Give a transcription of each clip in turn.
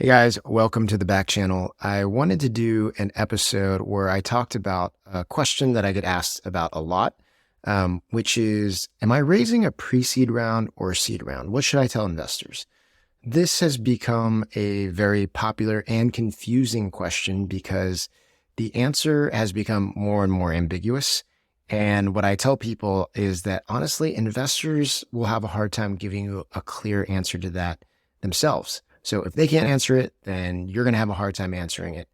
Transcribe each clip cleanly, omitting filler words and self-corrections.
Hey guys, welcome to the back channel. I wanted to do an episode where I talked about a question that I get asked about a lot, which is, am I raising a pre-seed round or a seed round? What should I tell investors? This has become a very popular and confusing question because the answer has become more and more ambiguous. And what I tell people is that honestly, investors will have a hard time giving you a clear answer to that themselves. So if they can't answer it, then you're going to have a hard time answering it.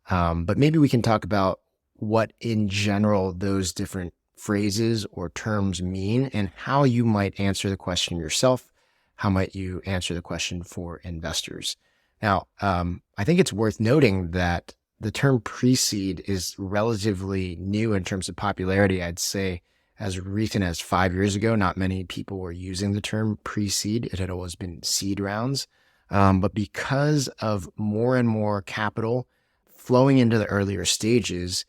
But maybe we can talk about what in general those different phrases or terms mean and how you might answer the question yourself. How might you answer the question for investors? Now, I think it's worth noting that the term pre-seed is relatively new in terms of popularity. I'd say as recent as 5 years ago, not many people were using the term pre-seed. It had always been seed rounds. But because of more and more capital flowing into the earlier stages,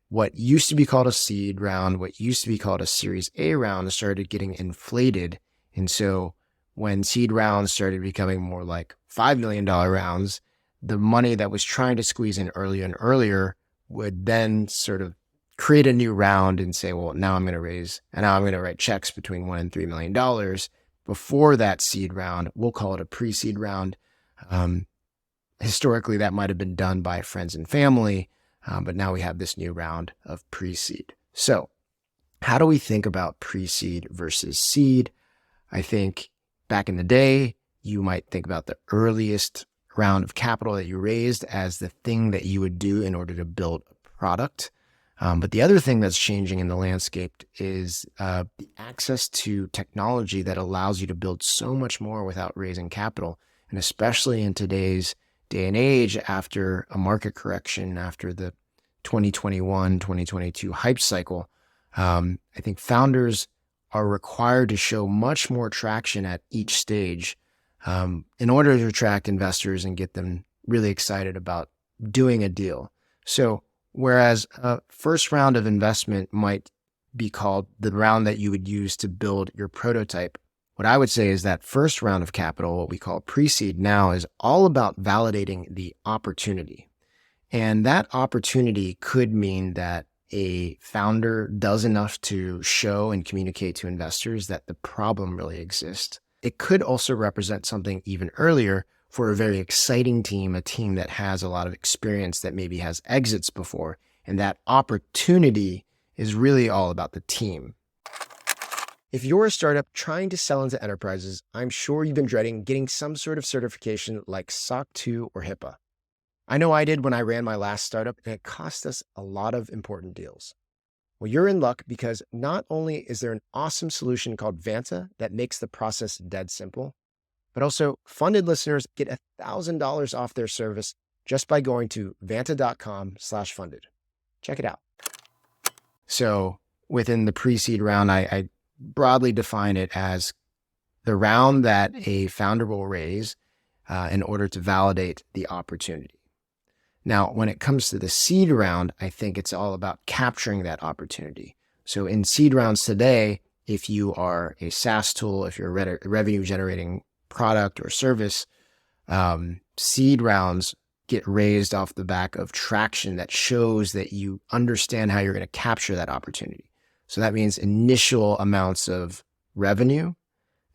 what used to be called a seed round, what used to be called a Series A round started getting inflated. And so when seed rounds started becoming more like $5 million rounds, the money that was trying to squeeze in earlier and earlier would then sort of create a new round and say, well, now I'm going to raise, and now I'm going to write checks between $1 and $3 million before that seed round. We'll call it a pre-seed round. Historically, that might have been done by friends and family, but now we have this new round of pre-seed. So how do we think about pre-seed versus seed? I think back in the day, you might think about the earliest round of capital that you raised as the thing that you would do in order to build a product. But the other thing that's changing in the landscape is the access to technology that allows you to build so much more without raising capital. And especially in today's day and age, after a market correction, after the 2021, 2022 hype cycle, I think founders are required to show much more traction at each stage in order to attract investors and get them really excited about doing a deal. So whereas a first round of investment might be called the round that you would use to build your prototype, what I would say is that first round of capital, what we call pre-seed now, is all about validating the opportunity. And that opportunity could mean that a founder does enough to show and communicate to investors that the problem really exists. It could also represent something even earlier for a very exciting team, a team that has a lot of experience, that maybe has exits before. And that opportunity is really all about the team. If you're a startup trying to sell into enterprises, I'm sure you've been dreading getting some sort of certification like SOC 2 or HIPAA. I know I did when I ran my last startup, and it cost us a lot of important deals. Well, you're in luck because not only is there an awesome solution called Vanta that makes the process dead simple, but also funded listeners get $1,000 off their service just by going to vanta.com/funded. Check it out. So within the pre-seed round, I broadly define it as the round that a founder will raise in order to validate the opportunity. Now, when it comes to the seed round, I think it's all about capturing that opportunity. So in seed rounds today, if you are a SaaS tool, if you're a revenue generating product or service, seed rounds get raised off the back of traction that shows that you understand how you're going to capture that opportunity. So that means initial amounts of revenue,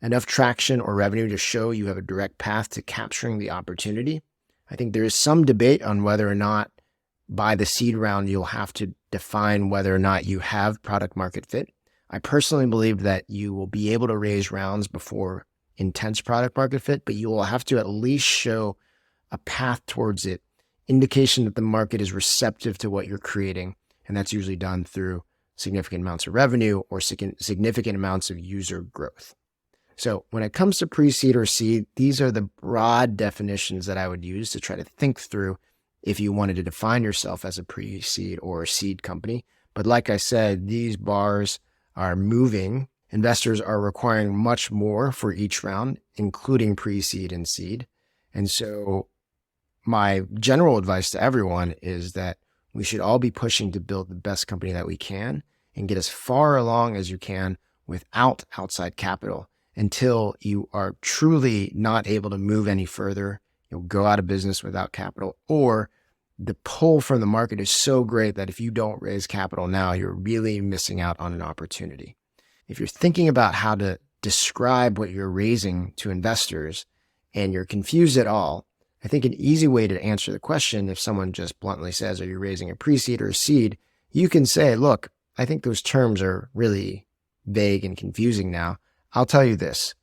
enough traction or revenue to show you have a direct path to capturing the opportunity. I think there is some debate on whether or not by the seed round, you'll have to define whether or not you have product market fit. I personally believe that you will be able to raise rounds before intense product market fit, but you will have to at least show a path towards it, indication that the market is receptive to what you're creating. And that's usually done through significant amounts of revenue or significant amounts of user growth. So when it comes to pre-seed or seed, these are the broad definitions that I would use to try to think through if you wanted to define yourself as a pre-seed or a seed company. But like I said, these bars are moving. Investors are requiring much more for each round, including pre-seed and seed. And so my general advice to everyone is that we should all be pushing to build the best company that we can and get as far along as you can without outside capital until you are truly not able to move any further you'll go out of business without capital, or the pull from the market is so great that if you don't raise capital now, you're really missing out on an opportunity. If you're thinking about how to describe what you're raising to investors and you're confused at all, I think an easy way to answer the question, if someone just bluntly says, are you raising a pre-seed or a seed? You can say, look, I think those terms are really vague and confusing now. I'll tell you this.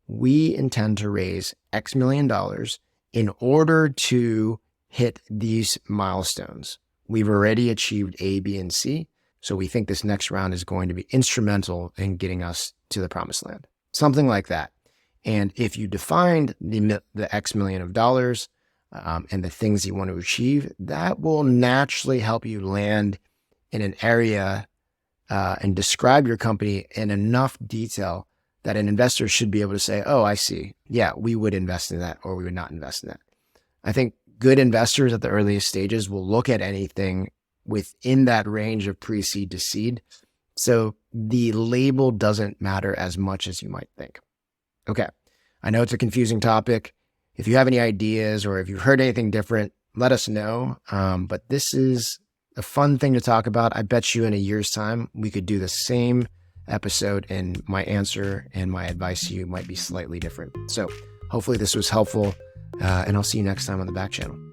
We intend to raise X million dollars in order to hit these milestones. We've already achieved A, B, and C. So we think this next round is going to be instrumental in getting us to the promised land. Something like that. And if you defined the X million of dollars and the things you want to achieve, that will naturally help you land in an area and describe your company in enough detail that an investor should be able to say, oh, I see. Yeah, we would invest in that, or we would not invest in that. I think good investors at the earliest stages will look at anything within that range of pre-seed to seed. So the label doesn't matter as much as you might think. Okay. I know it's a confusing topic. If you have any ideas or if you've heard anything different, let us know. But this is a fun thing to talk about. I bet you in a year's time, we could do the same episode and my answer and my advice to you might be slightly different. So hopefully this was helpful. And I'll see you next time on the back channel.